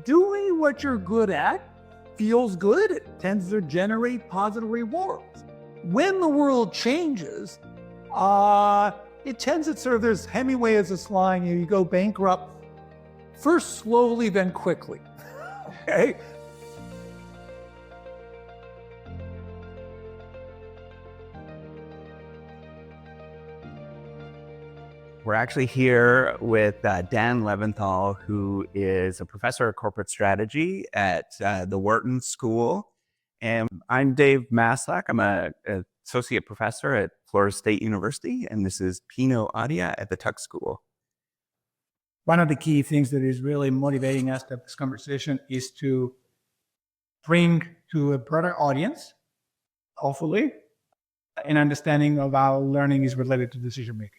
doing what you're good at feels good. It tends to generate positive rewards. When the world changes, it tends to sort of, there's Hemingway has this line, you go bankrupt first slowly, then quickly. Okay? We're actually here with Dan Levinthal, who is a professor of corporate strategy at the Wharton School. And I'm Dave Maslach. I'm an associate professor at Florida State University, and this is Pino Adia at the Tuck School. One of the key things that is really motivating us to have this conversation is to bring to a broader audience, hopefully, an understanding of how learning is related to decision making.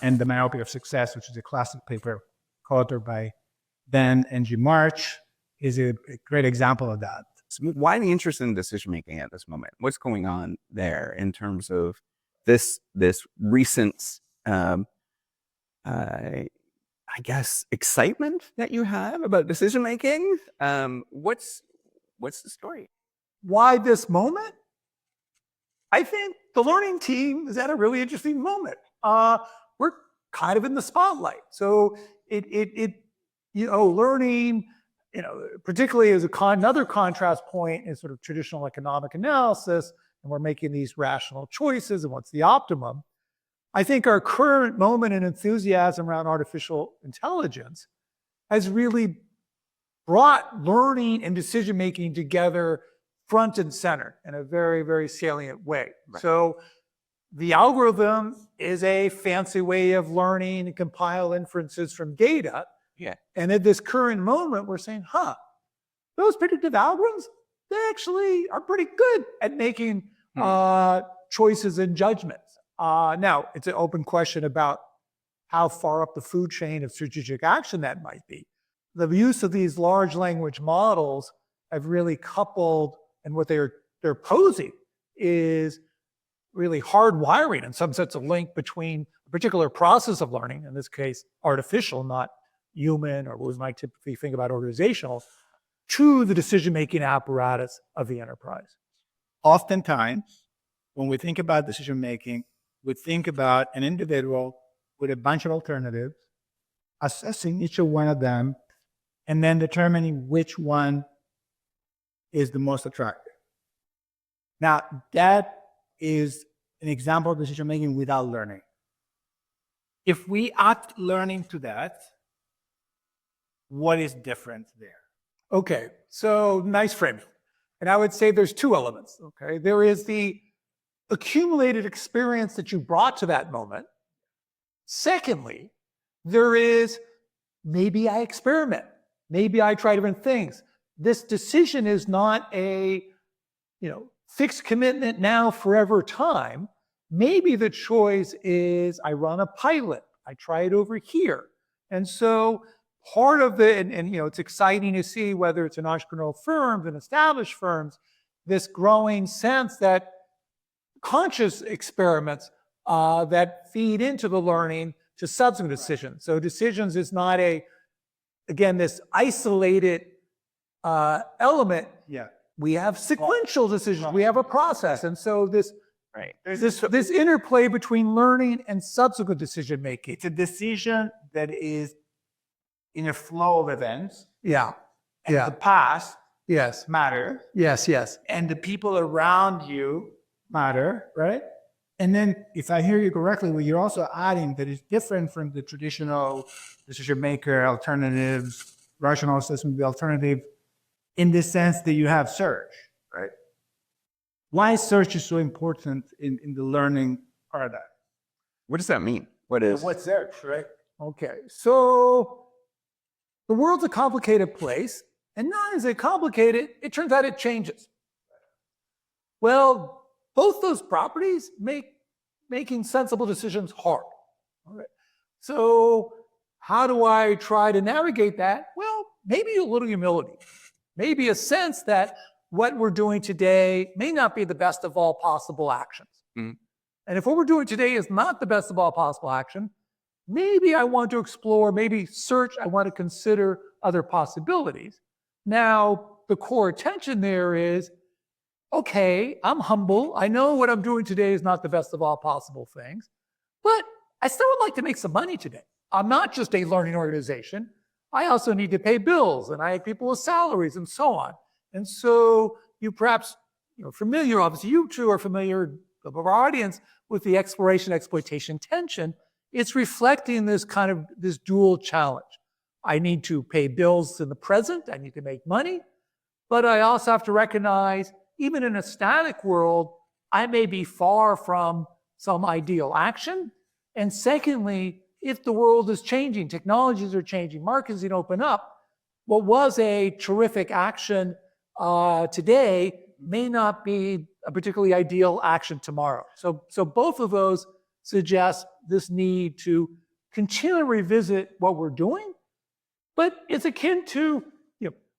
And the myopia of success, which is a classic paper co-authored by Dan and G. March, is a great example of that. So why the interest in decision making at this moment? What's going on there in terms of this recent, I guess, excitement that you have about decision making? What's the story? Why this moment? I think the learning team is at a really interesting moment. We're kind of in the spotlight. So learning, particularly as another contrast point in sort of traditional economic analysis, and we're making these rational choices and what's the optimum. I think our current moment in enthusiasm around artificial intelligence has really brought learning and decision-making together front and center in a very, very salient way. Right. So the algorithm is a fancy way of learning and compile inferences from data. Yeah. And at this current moment, we're saying, those predictive algorithms, they actually are pretty good at making choices and judgments. Now, it's an open question about how far up the food chain of strategic action that might be. The use of these large language models have really coupled, and what they're posing is really hardwiring, in some sense, a link between a particular process of learning, in this case, artificial, not human, or what we might typically think about organizational, to the decision-making apparatus of the enterprise. Oftentimes, when we think about decision-making, we think about an individual with a bunch of alternatives, assessing each one of them, and then determining which one is the most attractive. Now, that is an example of decision-making without learning. If we add learning to that, what is different there? Okay, so nice framing. And I would say there's two elements, okay? There is the accumulated experience that you brought to that moment. Secondly, there is maybe I experiment. Maybe I try different things. This decision is not a, fixed commitment now, forever time. Maybe the choice is I run a pilot. I try it over here. And so part of the, and it's exciting to see whether it's in entrepreneurial firms and established firms, this growing sense that conscious experiments that feed into the learning to subsequent decisions. So decisions is not this isolated element. Yeah. We have sequential decisions. We have a process. And so this interplay between learning and subsequent decision making. It's a decision that is in a flow of events. Yeah. And the past yes. matter. Yes. And the people around you matter, right? And then if I hear you correctly, what you're also adding that is different from the traditional decision maker, alternatives, rational assessment of the alternative, in the sense that you have search, right? Why search is so important in the learning paradigm? What does that mean? What's search, right? Okay, so the world's a complicated place, and not as it complicated, it turns out it changes. Well, both those properties make making sensible decisions hard. All right. So how do I try to navigate that? Well, maybe a little humility. Maybe a sense that what we're doing today may not be the best of all possible actions. Mm-hmm. And if what we're doing today is not the best of all possible action, maybe I want to explore, maybe search, I want to consider other possibilities. Now, the core attention there is, okay, I'm humble. I know what I'm doing today is not the best of all possible things, but I still would like to make some money today. I'm not just a learning organization. I also need to pay bills, and I have people with salaries and so on. And so you perhaps, familiar, obviously you two are familiar, of our audience, with the exploration, exploitation tension. It's reflecting this kind of, this dual challenge. I need to pay bills in the present. I need to make money. But I also have to recognize, even in a static world, I may be far from some ideal action. And secondly, if the world is changing, technologies are changing, markets can open up, what was a terrific action today may not be a particularly ideal action tomorrow. So both of those suggest this need to continue to revisit what we're doing, but it's akin to,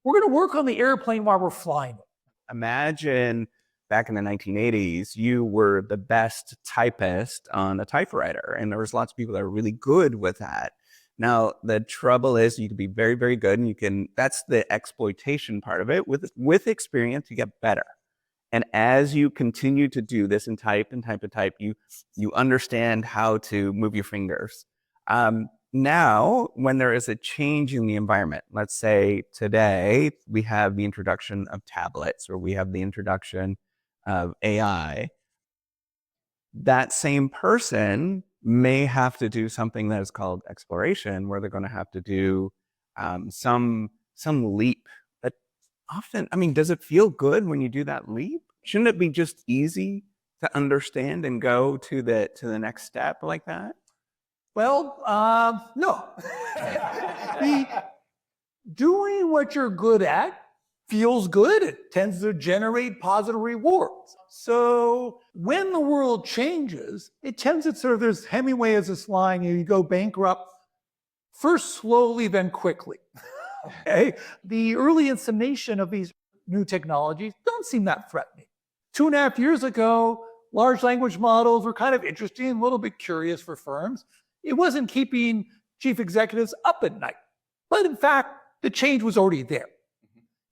we're going to work on the airplane while we're flying it. Imagine back in the 1980s, you were the best typist on a typewriter, and there was lots of people that were really good with that. Now, the trouble is you can be very, very good, and that's the exploitation part of it. With experience, you get better. And as you continue to do this and type, you understand how to move your fingers. Now, when there is a change in the environment, let's say today we have the introduction of tablets, or we have the introduction of AI, that same person may have to do something that is called exploration, where they're going to have to do some leap. That often, does it feel good when you do that leap? Shouldn't it be just easy to understand and go to the next step like that? Well, no. Doing what you're good at feels good. It tends to generate positive rewards. So when the world changes, it tends to sort of, there's Hemingway has this line, you go bankrupt first slowly, then quickly. Okay? The early insemination of these new technologies don't seem that threatening. 2.5 years ago, large language models were kind of interesting, a little bit curious for firms. It wasn't keeping chief executives up at night. But in fact, the change was already there.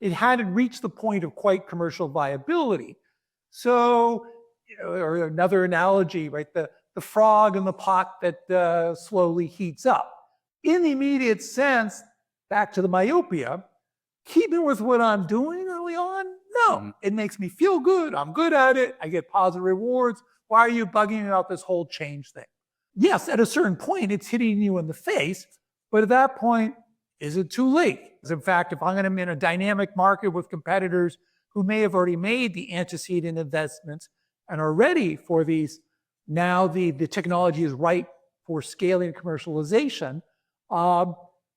It hadn't reached the point of quite commercial viability. So, or another analogy, right? The frog in the pot that slowly heats up. In the immediate sense, back to the myopia, keeping with what I'm doing early on, no. It makes me feel good. I'm good at it. I get positive rewards. Why are you bugging about this whole change thing? Yes, at a certain point, it's hitting you in the face. But at that point, is it too late? In fact, if I'm going to be in a dynamic market with competitors who may have already made the antecedent investments and are ready for these, now the technology is ripe for scaling and commercialization,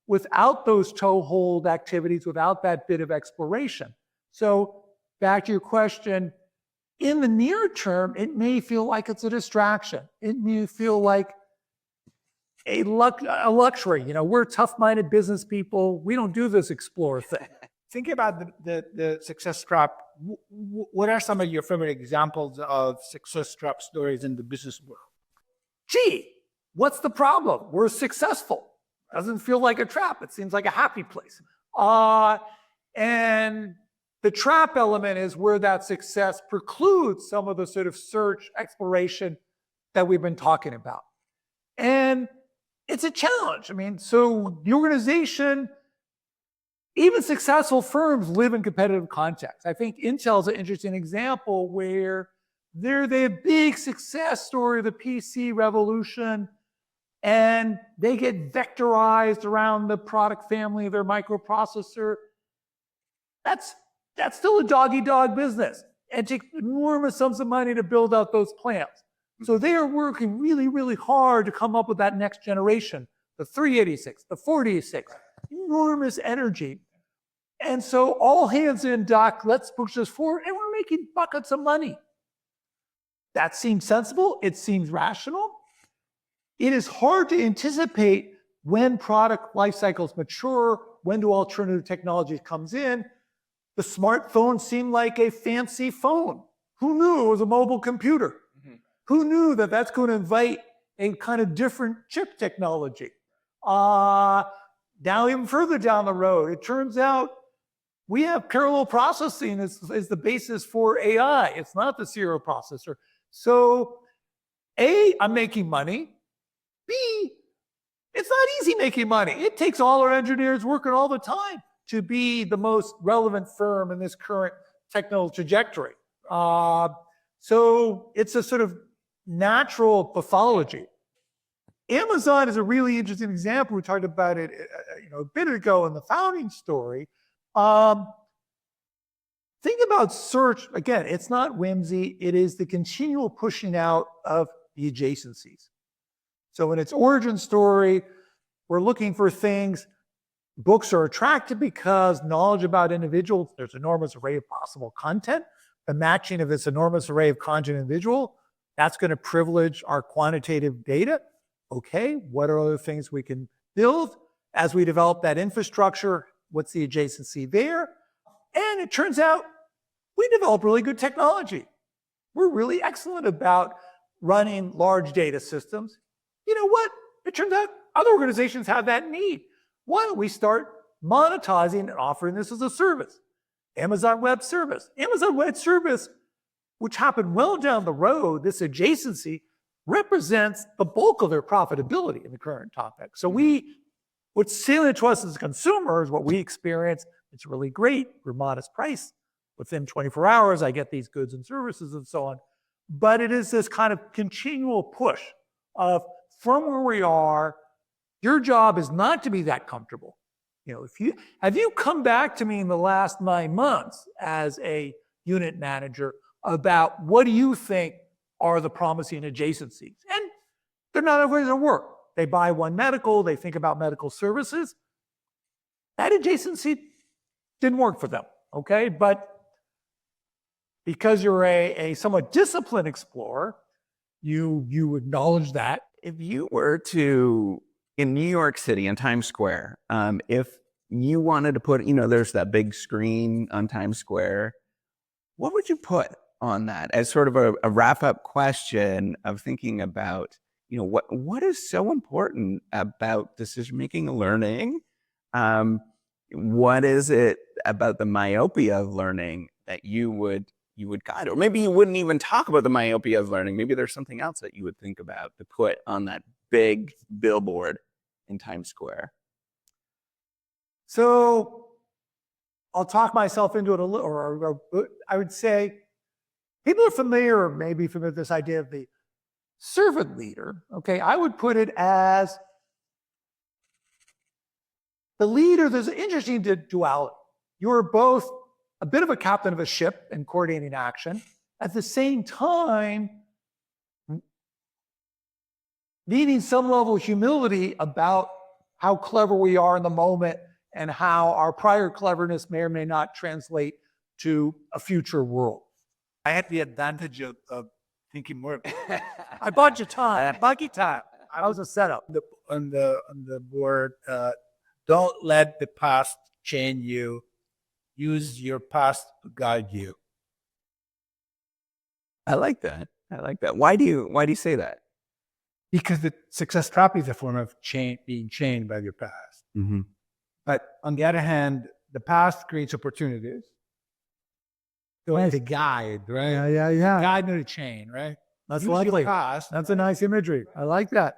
without those toehold activities, without that bit of exploration. So back to your question, in the near term, it may feel like it's a distraction. It may feel like a luxury. We're tough-minded business people. We don't do this explore thing. Think about the success trap. What are some of your favorite examples of success trap stories in the business world? Gee, what's the problem? We're successful. Doesn't feel like a trap. It seems like a happy place. And the trap element is where that success precludes some of the sort of search, exploration that we've been talking about. And it's a challenge. So the organization, even successful firms live in competitive context. I think Intel is an interesting example where they're the big success story of the PC revolution, and they get vectorized around the product family of their microprocessor. That's still a dog-eat-dog business. And it takes enormous sums of money to build out those plants. So they are working really, really hard to come up with that next generation, the 386, the 486, enormous energy. And so all hands in deck, let's push this forward, and we're making buckets of money. That seems sensible. It seems rational. It is hard to anticipate when product life cycles mature, when do alternative technologies comes in. The smartphone seemed like a fancy phone. Who knew it was a mobile computer? Who knew that that's going to invite a kind of different chip technology. Now, even further down the road, it turns out we have parallel processing as the basis for AI. It's not the serial processor. So, A, I'm making money. B, it's not easy making money. It takes all our engineers working all the time to be the most relevant firm in this current technical trajectory. So it's a sort of natural pathology. Amazon is a really interesting example. We talked about it a bit ago in the founding story. Think about search. Again, it's not whimsy. It is the continual pushing out of the adjacencies. So in its origin story, we're looking for things. Books are attractive because knowledge about individuals, there's an enormous array of possible content. The matching of this enormous array of content individual, that's going to privilege our quantitative data. Okay, what are other things we can build as we develop that infrastructure? What's the adjacency there? And it turns out we develop really good technology. We're really excellent about running large data systems. You know what? It turns out other organizations have that need. Why don't we start monetizing and offering this as a service? Amazon Web Service. Amazon Web Service, which happened well down the road, this adjacency represents the bulk of their profitability in the current topic. So what's salient to us as consumers, what we experience, it's really great. We're modest price. Within 24 hours, I get these goods and services and so on. But it is this kind of continual push of from where we are, your job is not to be that comfortable. Have you come back to me in the last 9 months as a unit manager about what do you think are the promising adjacencies? And they're not always going to work. They buy One Medical, they think about medical services. That adjacency didn't work for them, okay? But because you're a somewhat disciplined explorer, you acknowledge that. If you were to, in New York City, in Times Square, if you wanted to put, there's that big screen on Times Square, what would you put on that as sort of a wrap-up question of thinking about, what is so important about decision-making and learning? What is it about the myopia of learning that you would guide? Or maybe you wouldn't even talk about the myopia of learning. Maybe there's something else that you would think about to put on that big billboard in Times Square. So I'll talk myself into it a little, or I would say people are familiar, or maybe familiar with this idea of the servant leader. Okay, I would put it as the leader. There's an interesting duality. You're both a bit of a captain of a ship and coordinating action. At the same time, needing some level of humility about how clever we are in the moment and how our prior cleverness may or may not translate to a future world. I had the advantage of thinking more. I bought you time. Buggy time. That was a setup. On the board, don't let the past chain you. Use your past to guide you. I like that. Why do you say that? Because the success trap is a form of being chained by your past. Mm-hmm. But on the other hand, the past creates opportunities. So it's a guide, right? Yeah. Guide, not a chain, right? That's Use your likely. past. That's a nice imagery. I like that.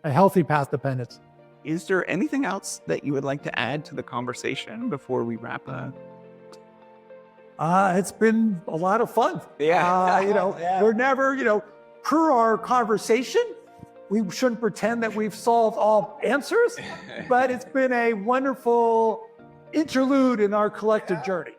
A healthy path dependence. Is there anything else that you would like to add to the conversation before we wrap up? It's been a lot of fun. Yeah. We're never, per our conversation, we shouldn't pretend that we've solved all answers, but it's been a wonderful interlude in our collective journey.